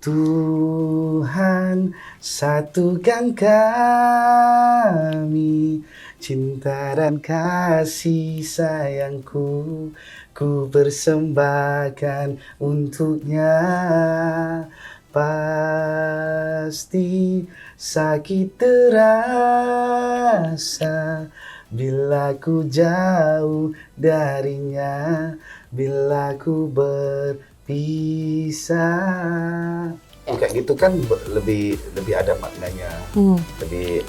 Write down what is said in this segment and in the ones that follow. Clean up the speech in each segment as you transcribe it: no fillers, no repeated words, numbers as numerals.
Tuhan, satukan kami, cinta dan kasih sayangku, ku persembahkan untuknya. Pasti sakit terasa bila ku jauh darinya, bila ku berpisah. Kayak gitu kan lebih ada maknanya, lebih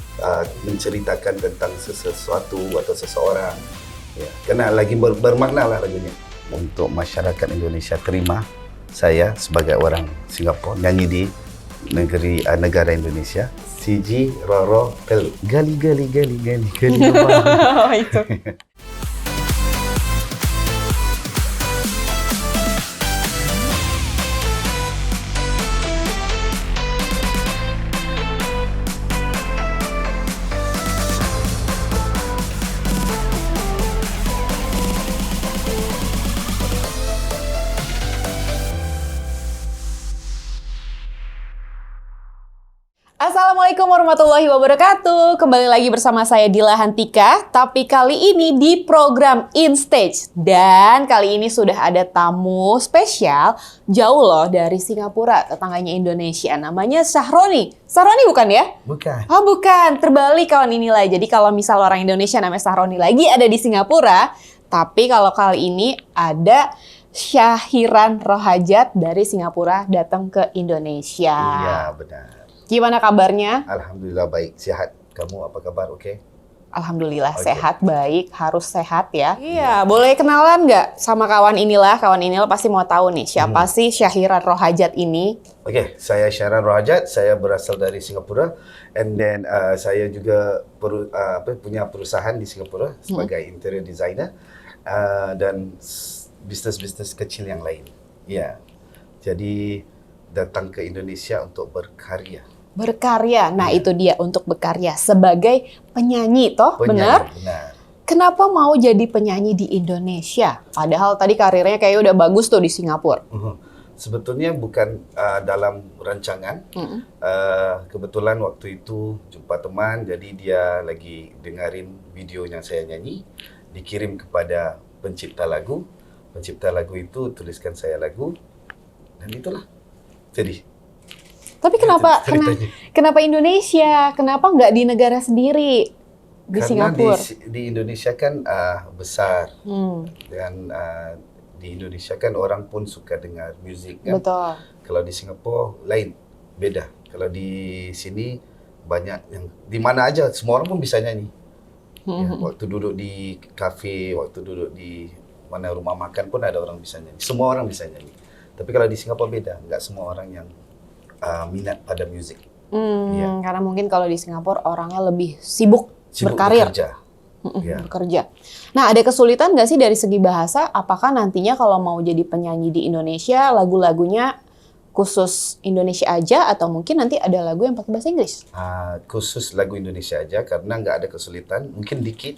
menceritakan tentang sesuatu atau seseorang. Ya, karena lagi bermakna lah lagunya. Untuk masyarakat Indonesia, terima saya sebagai orang Singapura nyanyi di negara Indonesia. Siji Roro Pel gali lubang. Itu. Assalamualaikum warahmatullahi wabarakatuh. Kembali lagi bersama saya Dila Hantika, tapi kali ini di program InStage. Dan kali ini sudah ada tamu spesial jauh loh dari Singapura, tetangganya Indonesia. Namanya Syahroni. Syahroni bukan ya? Bukan. Oh bukan, terbalik kawan inilah. Jadi kalau misal orang Indonesia namanya Syahroni lagi ada di Singapura, tapi kalau kali ini ada Syahiran Rohajat dari Singapura datang ke Indonesia. Iya, benar. Gimana kabarnya? Alhamdulillah baik, sehat. Kamu apa kabar? Oke? Alhamdulillah sehat, baik, harus sehat ya. Iya, boleh kenalan nggak sama kawan inilah? Kawan inilah pasti mau tahu nih, siapa sih Syahiran Rohajat ini? Oke, saya Syahiran Rohajat, saya berasal dari Singapura. And then saya juga punya perusahaan di Singapura sebagai interior designer. Dan bisnis-bisnis kecil yang lain. Ya, jadi datang ke Indonesia untuk berkarya. Berkarya, nah itu dia untuk berkarya sebagai penyanyi toh, benar? Benar. Kenapa mau jadi penyanyi di Indonesia? Padahal tadi karirnya kayak udah bagus tuh di Singapura. Sebetulnya bukan dalam rancangan. Kebetulan waktu itu jumpa teman, jadi dia lagi dengerin video yang saya nyanyi, dikirim kepada pencipta lagu. Pencipta lagu itu tuliskan saya lagu, dan itulah. Jadi. Tapi kenapa Indonesia? Kenapa nggak di negara sendiri? Di Singapura? Di Indonesia kan besar. Dan di Indonesia kan orang pun suka dengar musik kan. Betul. Kalau di Singapura lain, beda. Kalau di sini banyak yang di mana aja semua orang pun bisa nyanyi. Ya, waktu duduk di kafe, waktu duduk di mana rumah makan pun ada orang bisa nyanyi. Semua orang bisa nyanyi. Tapi kalau di Singapura beda, nggak semua orang yang minat pada musik. Ya. Karena mungkin kalau di Singapura orangnya lebih sibuk berkarir. Bekerja. Nah, ada kesulitan nggak sih dari segi bahasa? Apakah nantinya kalau mau jadi penyanyi di Indonesia, lagu-lagunya khusus Indonesia aja, atau mungkin nanti ada lagu yang pakai bahasa Inggris? Khusus lagu Indonesia aja, karena nggak ada kesulitan. Mungkin dikit,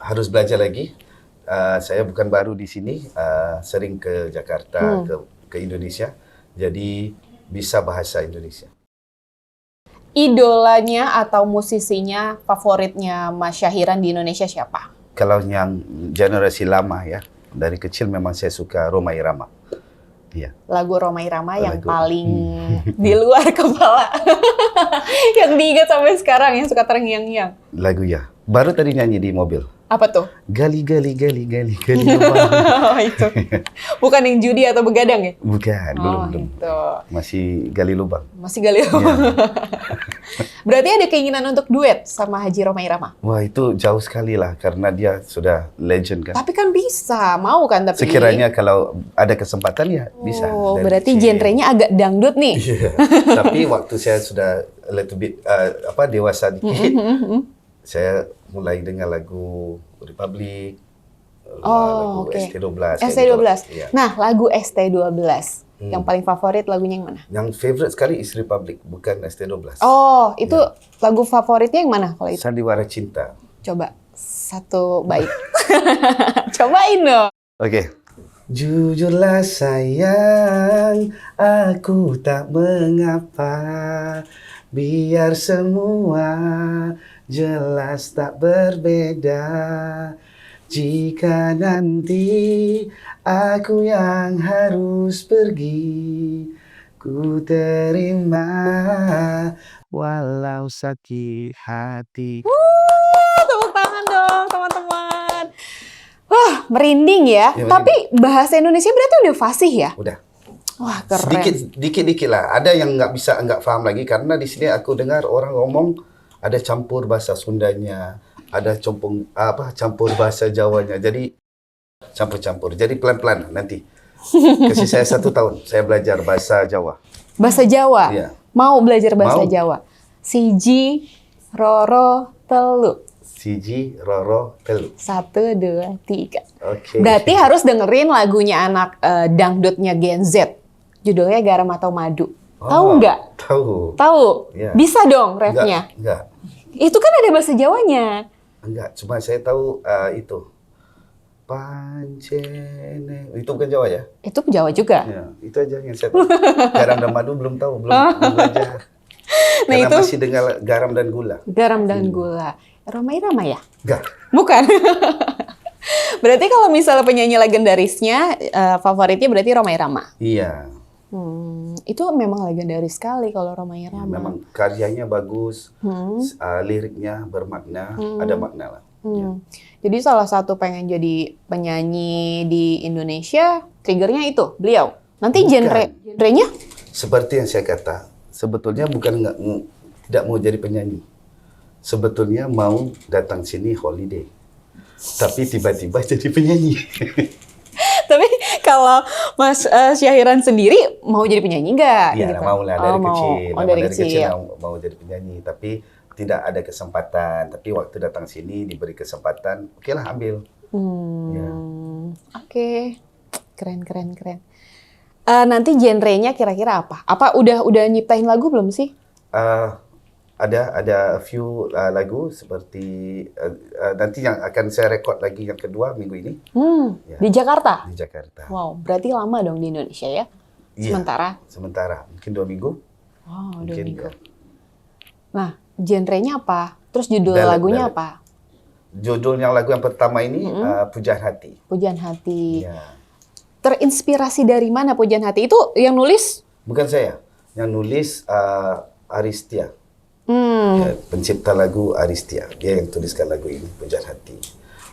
harus belajar lagi. Saya bukan baru di sini, sering ke Jakarta, ke Indonesia. Jadi bisa bahasa Indonesia. Idolanya atau musisinya favoritnya Mas Syahiran di Indonesia siapa? Kalau yang generasi lama ya, dari kecil memang saya suka Rhoma Irama. Iya. Lagu Rhoma Irama yang paling di luar kepala. Yang diingat sampai sekarang, yang suka terngiang-ngiang. Lagu ya. Baru tadi nyanyi di mobil. Apa tuh? Gali lubang. Itu. Bukan yang judi atau begadang ya? Bukan, belum. Itu. Masih gali lubang. Masih gali lubang. Ya. Berarti ada keinginan untuk duet sama Haji Rhoma Irama? Wah, itu jauh sekali lah, karena dia sudah legend kan. Tapi kan bisa, mau kan? Tapi sekiranya kalau ada kesempatan ya bisa. Oh, berarti genrenya agak dangdut nih. Iya. Tapi waktu saya sudah a little bit dewasa dikit, saya mulai dengar lagu Republic, lagu ST12. ST12. Ya. Nah, lagu ST12 yang paling favorit lagunya yang mana? Yang favorite sekali is Republic, bukan ST12. Oh, itu lagu favoritnya yang mana kalau itu? Sandiwara Cinta. Coba satu bait. Cobain dong. Oke. Jujurlah sayang, aku tak mengapa, biar semua jelas tak berbeda. Jika nanti aku yang harus pergi, ku terima walau sakit hati. Tepuk tangan dong teman-teman. Wah, merinding ya. Ya, Tapi bahasa Indonesia berarti udah fasih ya? Udah. Wah, keren. Dikit lah. Ada yang nggak paham lagi karena di sini aku dengar orang ngomong ada campur bahasa Sundanya, ada campur bahasa Jawanya. Jadi campur-campur. Jadi pelan-pelan nanti. Kasih saya 1 tahun, saya belajar bahasa Jawa. Bahasa Jawa? Iya. Mau belajar bahasa Mau. Jawa? Siji, roro, telu. Siji, roro, telu. 1, 2, 3. Oke. Berarti harus dengerin lagunya anak dangdutnya Gen Z. Judulnya Garam atau Madu. Tahu nggak? Tahu. Tahu? Iya. Bisa dong refnya? Enggak. Itu kan ada bahasa Jawanya. Enggak, cuma saya tahu itu. Pancene. Itu bukan Jawa ya? Itu Jawa juga. Ya, itu aja yang saya tahu. Garam dan madu belum tahu, belum belajar. Nah, Karena itu masih dengan garam dan gula. garam dan gula. Roma Irama ya? Enggak. Bukan. Berarti kalau misalnya penyanyi legendarisnya, favoritnya berarti Roma Irama. Iya. Itu memang legendaris sekali kalau Roma Irama. Memang karyanya bagus, liriknya bermakna, ada makna lah. Jadi salah satu pengen jadi penyanyi di Indonesia, triggernya itu beliau. Nanti genrenya? Seperti yang saya kata, sebetulnya bukan tidak mau jadi penyanyi. Sebetulnya mau datang sini holiday. Tapi tiba-tiba jadi penyanyi. Tapi kalau Mas Syahiran sendiri mau jadi penyanyi nggak? Iya, mau lah dari kecil. Oh, Memang dari dari kecil kecil. mau jadi penyanyi, tapi tidak ada kesempatan. Tapi waktu datang sini diberi kesempatan, oke lah ambil. Ya. Oke. Keren. Nanti genrenya kira-kira apa? Apa udah nyiptain lagu belum sih? Ada few lagu seperti nanti yang akan saya rekod lagi yang kedua minggu ini. Ya. Di Jakarta? Di Jakarta. Wow, berarti lama dong di Indonesia ya? Iya, Sementara? mungkin 2 minggu. Oh, 2 Mungkin, minggu. ya. Nah, genrenya apa? Terus judul lagunya apa? Judul yang lagu yang pertama ini Pujaan Hati. Pujaan Hati. Ya. Terinspirasi dari mana Pujaan Hati? Itu yang nulis? Bukan saya, yang nulis Aristia. Ya, pencipta lagu Aristia, dia yang tuliskan lagu ini Pujaan Hati.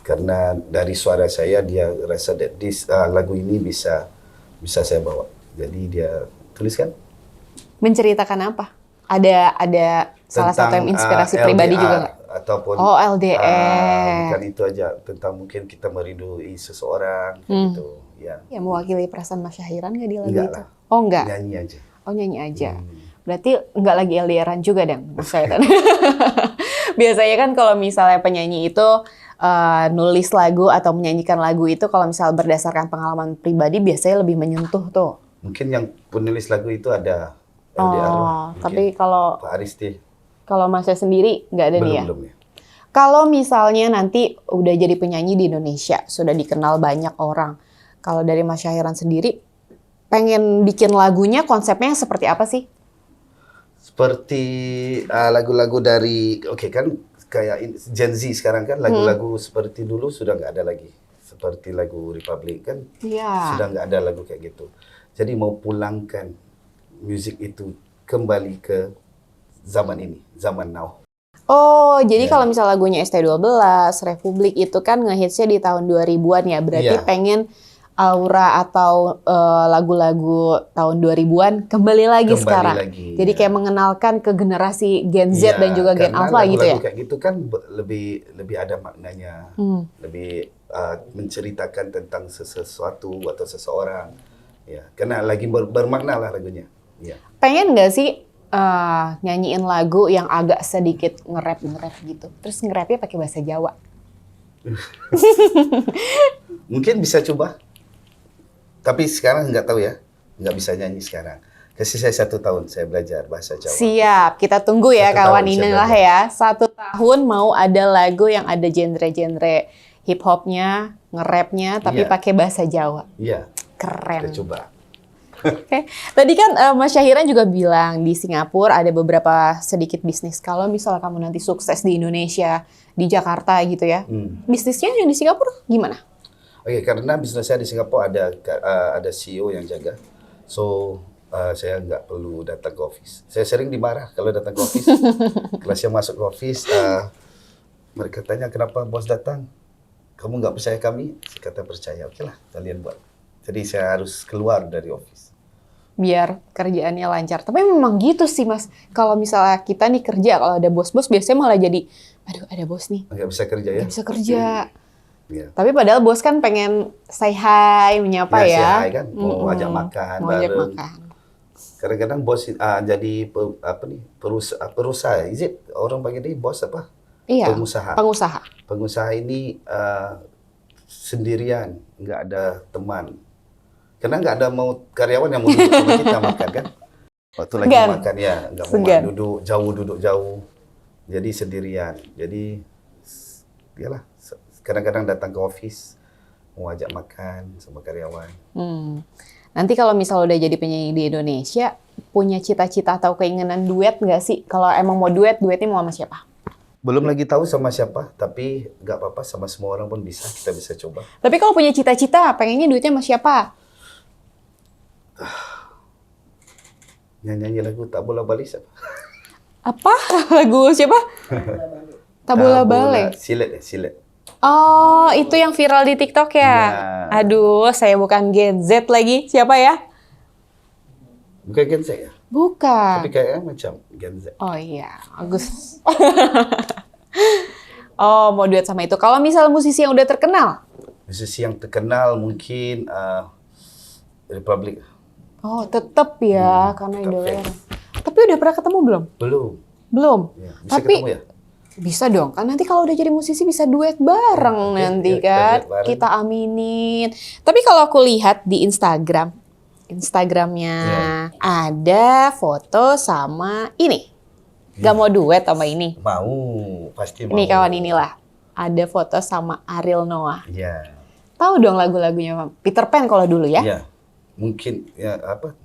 Karena dari suara saya dia rasa that lagu ini bisa saya bawa. Jadi dia tuliskan. Menceritakan apa? Ada salah satu yang inspirasi pribadi juga nggak? Ataupun LDR. bukan itu aja, tentang mungkin kita merindui seseorang gitu ya. Ya mewakili perasaan Mas Syahiran nggak di lagu Enggak itu? lah. Oh enggak? Nyanyi aja. Oh nyanyi aja. Berarti nggak lagi LDR-an juga dong Mas Syahiran. Biasanya kan kalau misalnya penyanyi itu nulis lagu atau menyanyikan lagu itu kalau misalnya berdasarkan pengalaman pribadi biasanya lebih menyentuh tuh. Mungkin yang penulis lagu itu ada LDR lah, mungkin. Tapi kalau Pak Aristi Masnya sendiri nggak ada nih ya? belum ya. Kalau misalnya nanti udah jadi penyanyi di Indonesia, sudah dikenal banyak orang. Kalau dari Mas Syahiran sendiri, pengen bikin lagunya konsepnya seperti apa sih? Seperti lagu-lagu dari, kan kayak Gen Z sekarang kan lagu-lagu seperti dulu sudah nggak ada lagi. Seperti lagu Republic kan sudah nggak ada lagu kayak gitu. Jadi mau pulangkan musik itu kembali ke zaman ini, zaman now. Oh, jadi kalau misal lagunya ST12, Republik itu kan ngehitsnya di tahun 2000-an ya. Berarti pengen aura atau lagu-lagu tahun 2000-an kembali lagi sekarang. Jadi kayak mengenalkan ke generasi Gen Z dan juga Gen Alpha gitu ya. Lagu-lagu kayak gitu kan lebih ada maknanya. Lebih menceritakan tentang sesuatu atau seseorang. Ya, karena lagi bermakna lah lagunya. Ya. Pengen nggak sih nyanyiin lagu yang agak sedikit nge-rap gitu. Terus nge-rapnya pakai bahasa Jawa. Mungkin bisa coba. Tapi sekarang nggak tahu ya. Nggak bisa nyanyi sekarang. Kasih saya 1 tahun saya belajar bahasa Jawa. Siap, kita tunggu ya kawan inilah ya. 1 tahun mau ada lagu yang ada genre-genre hip hopnya nge-rapnya tapi Iya. pakai bahasa Jawa. Iya, Keren. kita coba. Oke, tadi kan Mas Syahiran juga bilang di Singapura ada beberapa sedikit bisnis. Kalau misal kamu nanti sukses di Indonesia, di Jakarta gitu ya, bisnisnya yang di Singapura gimana? Oke, karena bisnis saya di Singapura ada CEO yang jaga, so saya nggak perlu datang ke office. Saya sering dimarah kalau datang ke office. Kalau saya masuk ke office, mereka tanya kenapa bos datang? Kamu nggak percaya kami? Saya kata percaya. Oke lah, kalian buat. Jadi saya harus keluar dari office. Biar kerjaannya lancar. Tapi memang gitu sih Mas. Kalau misalnya kita nih kerja, kalau ada bos-bos biasanya malah jadi, aduh ada bos nih, Nggak bisa kerja ya? nggak bisa kerja. Iya. Tapi padahal bos kan pengen say hi, menyapa ya. Say hi kan, mau ajak makan Mau ajak bareng. makan. Kadang-kadang bos jadi perusahaan. Is it orang panggil ini bos apa? Iya, Pengusaha. pengusaha. Pengusaha ini sendirian, nggak ada teman. Karena nggak ada mau karyawan yang mau duduk sama kita makan kan. Waktu lagi Segan. makan ya, nggak mau Segan. duduk jauh. Jadi sendirian. Jadi, yalah, kadang-kadang datang ke office, mau ajak makan sama karyawan. Nanti kalau misal udah jadi penyanyi di Indonesia, punya cita-cita atau keinginan duet nggak sih? Kalau emang mau duetnya mau sama siapa? Belum lagi tahu sama siapa, tapi nggak apa-apa, sama semua orang pun bisa, kita bisa coba. Tapi kalau punya cita-cita, pengennya duetnya sama siapa? Nyanyi lagu Tak Bola Balik siapa? Apa? Lagu siapa? Tabula Bale. Silet. Oh, itu yang viral di TikTok ya? Ya. Aduh, saya bukan Gen Z lagi. Siapa ya? Bukan Gen Z ya? Bukan. Tapi kayaknya macam Gen Z. Oh iya, bagus. Oh, mau duet sama itu. Kalau misal musisi yang udah terkenal? Musisi yang terkenal mungkin Republic. Oh, tetep ya, karena tetep idolnya. fans. Tapi udah pernah ketemu belum? Belum. Belum. Ya, bisa Tapi ketemu ya? bisa dong, kan nanti kalau udah jadi musisi bisa duet bareng Oke, nanti ya, kita kan. duet bareng. Kita aminin. Tapi kalau aku lihat di Instagramnya ada foto sama ini. Gak mau duet sama ini. Mau, pasti mau. Ini kawan inilah. Ada foto sama Ariel Noah. Iya. Tahu dong lagu-lagunya Peter Pan kalau dulu ya? Iya. Mungkin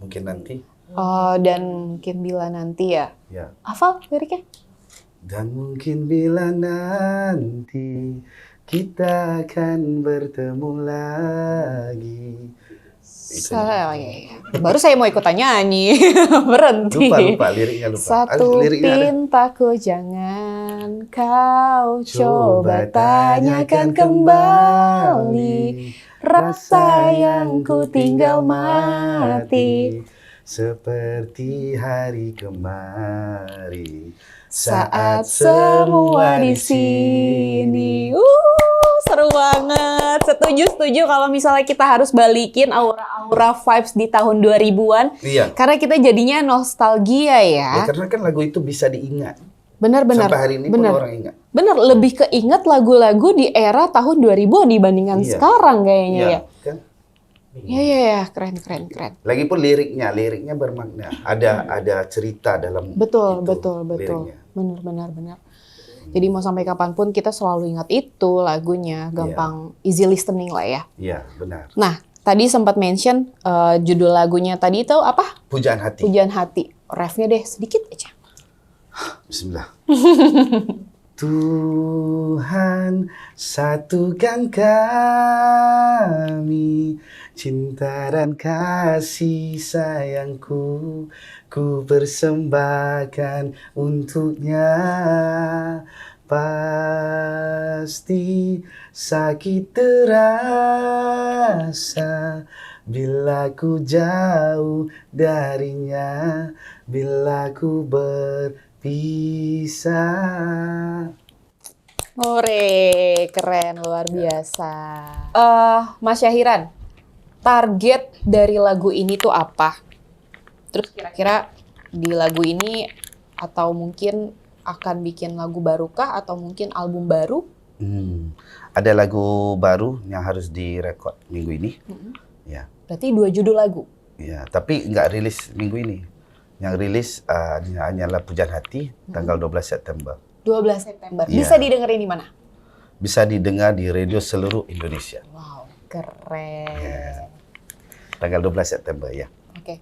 mungkin nanti. Oh, dan mungkin bila nanti ya. Ya. Hafal liriknya? Dan mungkin bila nanti kita akan bertemu lagi. Iya. Baru saya mau ikutan nyanyi. Berhenti. Lupa liriknya lupa. Satu Liriknya ada. pintaku jangan kau Coba coba tanyakan kembali rasa yang ku tinggal mati seperti hari kemarin saat semua di sini. Seru banget. Setuju kalau misalnya kita harus balikin aura-aura vibes di tahun 2000-an. Iya. Karena kita jadinya nostalgia Ya, ya. karena kan lagu itu bisa diingat. Benar-benar. Sampai hari ini pun orang ingat. Bener, lebih keinget lagu-lagu di era tahun 2000 dibandingkan Iya. sekarang kayaknya ya. Kan? Iya, keren. Lagipun liriknya bermakna. Ada cerita dalam Betul. liriknya. Benar. Jadi mau sampai kapanpun kita selalu ingat itu lagunya, gampang easy listening lah ya. Iya, benar. Nah, tadi sempat mention judul lagunya tadi itu apa? Pujaan hati. Pujaan hati. Refnya deh sedikit aja. Bismillah. Tuhan, satukan kami, cinta dan kasih sayangku, ku persembahkan untuknya. Pasti sakit terasa bila ku jauh darinya, bila ku berpisah. Ore, keren, luar biasa. Mas Syahiran, target dari lagu ini tuh apa? Terus kira-kira di lagu ini atau mungkin akan bikin lagu baru kah atau mungkin album baru? Ada lagu baru yang harus direkod minggu ini. Ya. Berarti 2 judul lagu. Ya, tapi nggak rilis minggu ini. Yang rilis hanyalah Pujaan Hati tanggal 12 September. 12 September. Iya. Bisa didengerin di mana? bisa didengar di radio seluruh Indonesia. Wow, keren. Tanggal 12 September ya. Oke.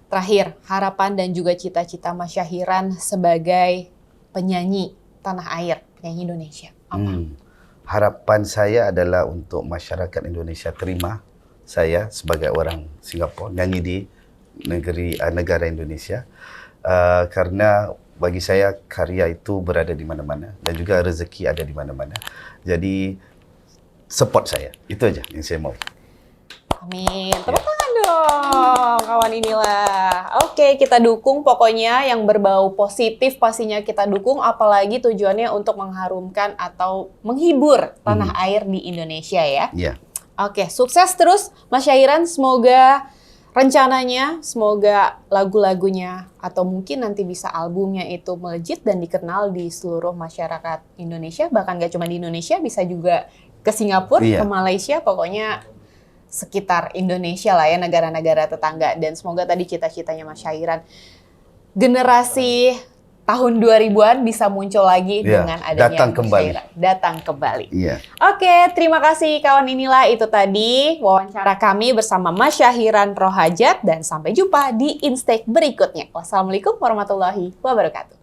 Terakhir, harapan dan juga cita-cita Mas Syahiran sebagai penyanyi tanah air, penyanyi Indonesia. Apa? Harapan saya adalah untuk masyarakat Indonesia terima saya sebagai orang Singapura nyanyi di negara Indonesia, karena bagi saya karya itu berada di mana-mana dan juga rezeki ada di mana-mana. Jadi support saya, itu aja yang saya mau. Amin. Tepuk tangan dong, kawan inilah. Oke, kita dukung pokoknya yang berbau positif pastinya kita dukung, apalagi tujuannya untuk mengharumkan atau menghibur tanah air di Indonesia ya. Iya. Oke, sukses terus Mas Syahiran. Semoga rencananya, semoga lagu-lagunya atau mungkin nanti bisa albumnya itu melejit dan dikenal di seluruh masyarakat Indonesia. Bahkan gak cuma di Indonesia, bisa juga ke Singapura, ke Malaysia, pokoknya sekitar Indonesia lah ya, negara-negara tetangga. Dan semoga tadi cita-citanya Mas Syahiran generasi tahun 2000-an bisa muncul lagi dengan adanya datang kembali. Datang kembali. Iya. Oke, terima kasih kawan inilah itu tadi wawancara kami bersama Mas Syahiran Rohajat dan sampai jumpa di Instek berikutnya. Wassalamualaikum warahmatullahi wabarakatuh.